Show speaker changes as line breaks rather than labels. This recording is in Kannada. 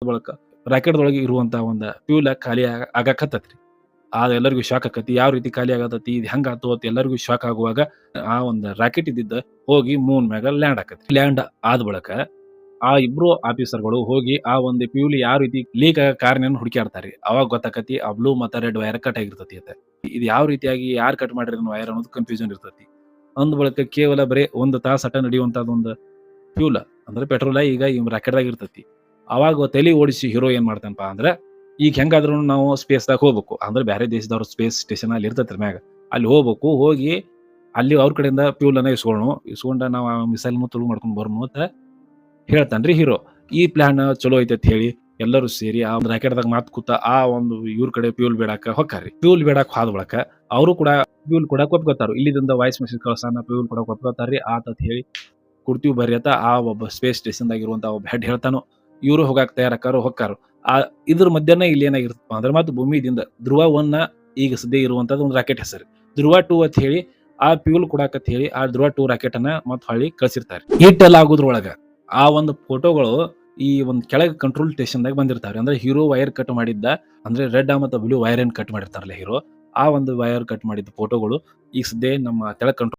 ಬಳಕ ರಾಕೆಟ್‌ದೊಳಗೆ ಇರುವಂತಹ ಒಂದು ಫ್ಯೂಲ್ ಖಾಲಿ ಆಗಾಕತ್ತೈತ್ರಿ. ಆಗ ಎಲ್ಲರಿಗೂ ಶಾಕ್ ಆಕತಿ. ಯಾವ ರೀತಿ ಖಾಲಿ ಆಗತೈತಿ, ಇದು ಹೆಂಗಾತು ಅಂತ ಎಲ್ಲರಿಗೂ ಶಾಕ್ ಆಗುವಾಗ ಆ ಒಂದು ರಾಕೆಟ್ ಇದ್ದಿದ್ದ ಹೋಗಿ ಮೂನ್ ಮ್ಯಾಗ ಲ್ಯಾಂಡ್ ಆಕತಿ. ಲ್ಯಾಂಡ್ ಆದ ಬಳಿಕ ಆ ಇಬ್ರು ಆಫೀಸರ್‌ಗಳು ಹೋಗಿ ಆ ಒಂದು ಫ್ಯೂಲ್ ಯಾವ ರೀತಿ ಲೀಕ್ ಆಗೋ ಕಾರಣನ ಹುಡುಕ್ಯಾಡ್ತಾರ್ರಿ. ಅವಾಗ ಗೊತ್ತಾಕತಿ ಆ ಬ್ಲೂ ಮತ್ತ ರೆಡ್ ವೈರ್ ಕಟ್ ಆಗಿರ್ತೈತಿ ಅಂತ. ಇದು ಯಾವ ರೀತಿಯಾಗಿ ಯಾರ್ ಕಟ್ ಮಾಡ್ಯಾರ ವೈರ್ ಅನ್ನೋದು ಕನ್‌ಫ್ಯೂಷನ್ ಇರ್ತೈತಿ. ಅಂದ ಬಳಿಕ ಕೇವಲ ಬರೇ 1 ತಾಸು ಅಟ ನಡೆಯುವಂತದೊಂದು ಫ್ಯೂಲ್ ಅಂದ್ರೆ ಪೆಟ್ರೋಲ ಈಗ ಈ ರಾಕೆಟ್‌ದಾಗ ಇರ್ತೈತಿ. ಅವಾಗ ತಲಿ ಓಡಿಸಿ ಹೀರೋ ಏನ್ ಮಾಡ್ತಾನಪ್ಪ ಅಂದ್ರೆ, ಈಗ ಹೆಂಗಾದ್ರೂ ನಾವು ಸ್ಪೇಸ್‌ದಾಗ ಹೋಗ್ಬೇಕು. ಅಂದ್ರೆ ಬ್ಯಾರೆ ದೇಶದವ್ರು ಸ್ಪೇಸ್ ಸ್ಟೇಷನ್ ಅಲ್ಲಿ ಇರ್ತೈತ್ರಿ ಮ್ಯಾಗ. ಅಲ್ಲಿ ಹೋಗ್ಬೇಕು. ಹೋಗಿ ಅಲ್ಲಿ ಅವ್ರ ಕಡೆಯಿಂದ ಫ್ಯೂಲ್ ಅನ್ನ ಇಸ್ಕೊಂಡ ನಾವು ಆ ಮಿಸೈಲ್‌ನು ತುಳು ಮಾಡ್ಕೊಂಡ್ ಬರೋಣ ಅಂತ ಹೇಳ್ತಾನ್ರಿ ಹೀರೋ. ಈ ಪ್ಲಾನ್ ಚಲೋ ಐತಿ ಅಂತ ಹೇಳಿ ಎಲ್ಲರೂ ಸೇರಿ ಆ ಒಂದು ರಾಕೆಟ್‌ದಾಗ ಮಾತ್ ಕೂತ ಆ ಒಂದು ಇವ್ರ ಕಡೆ ಫ್ಯೂಲ್ ಬೇಡಾಕ ಹೊಕ್ಕಾರ್ರಿ. ಫ್ಯೂಲ್ ಬೇಡಾಕ್ ಹೋದ ಬಳಿಕ ಅವರು ಕೂಡ ಫ್ಯೂಲ್ ಕೊಡಾಕ್ ಒಪ್ಕೋತಾರು. ಇಲ್ಲಿದಿಂದ ವಾಯ್ಸ್ ಮೆಸೇಜ್ ಕಳ್ಸೋಣ ಫ್ಯೂಲ್ ಕೊಡಾಕ್ ಒಪ್ಕೋತಾರ್ರಿ. ಆತ್ ಹೇಳಿ ಕೊಡ್ತೀವಿ ಬರ್ರಿ ಅಂತ ಆ ಒಬ್ಬ ಸ್ಪೇಸ್ ಸ್ಟೇಷನ್‌ದಾಗ ಇರುವಂತ ಒಬ್ಬ ಹೆಡ್ ಹೇಳ್ತಾನು. ಇವ್ರು ಹೋಗಾಕ್ ತಯಾರಾಕಾರು ಹೊಕ್ಕಾರು. ಇದ್ರ ಮಧ್ಯನ ಇಲ್ಲಿ ಏನಾಗಿರ್ತಪ್ಪ ಅಂದ್ರೆ ಮತ್ತೆ ಭೂಮಿದಿಂದ ಧ್ರುವ 1 ಈಗ ಸದ್ಯ ಇರುವಂತದ್ದು ಒಂದು ರಾಕೆಟ್ ಹೆಸರು. ಧ್ರುವ 2 ಅಂತ ಹೇಳಿ ಆ ಫ್ಯೂಲ್ ಕೊಡಾಕಂತ ಹೇಳಿ ಆ ಧ್ರುವ 2 ರಾಕೆಟ್ ಅನ್ನ ಮತ್ತ್ ಹೊಳ್ಳಿ ಕಳ್ಸಿರ್ತಾರೆ. ಇಟ್ಟೆಲ್ಲ ಆಗುದ್ರೊಳಗ ಆ ಒಂದು ಫೋಟೋಗಳು ಈ ಒಂದು ಕೆಳಗೆ ಕಂಟ್ರೋಲ್ ಸ್ಟೇಷನ್‌ದಾಗ ಬಂದಿರ್ತಾವ್ರಿ. ಅಂದ್ರೆ ಹೀರೋ ವೈರ್ ಕಟ್ ಮಾಡಿದ್ದ ಅಂದ್ರೆ ರೆಡ್ ಮತ್ತು ಬ್ಲೂ ವೈರ್ ಏನ್ ಕಟ್ ಮಾಡಿರ್ತಾರಲ್ಲ ಹೀರೋ, ಆ ಒಂದು ವೈರ್ ಕಟ್ ಮಾಡಿದ್ದ ಫೋಟೋಗಳು ಈಗ ಸದ್ಯ ನಮ್ಮ ಕೆಳಗ್ ಕಂಟ್ರೋಲ್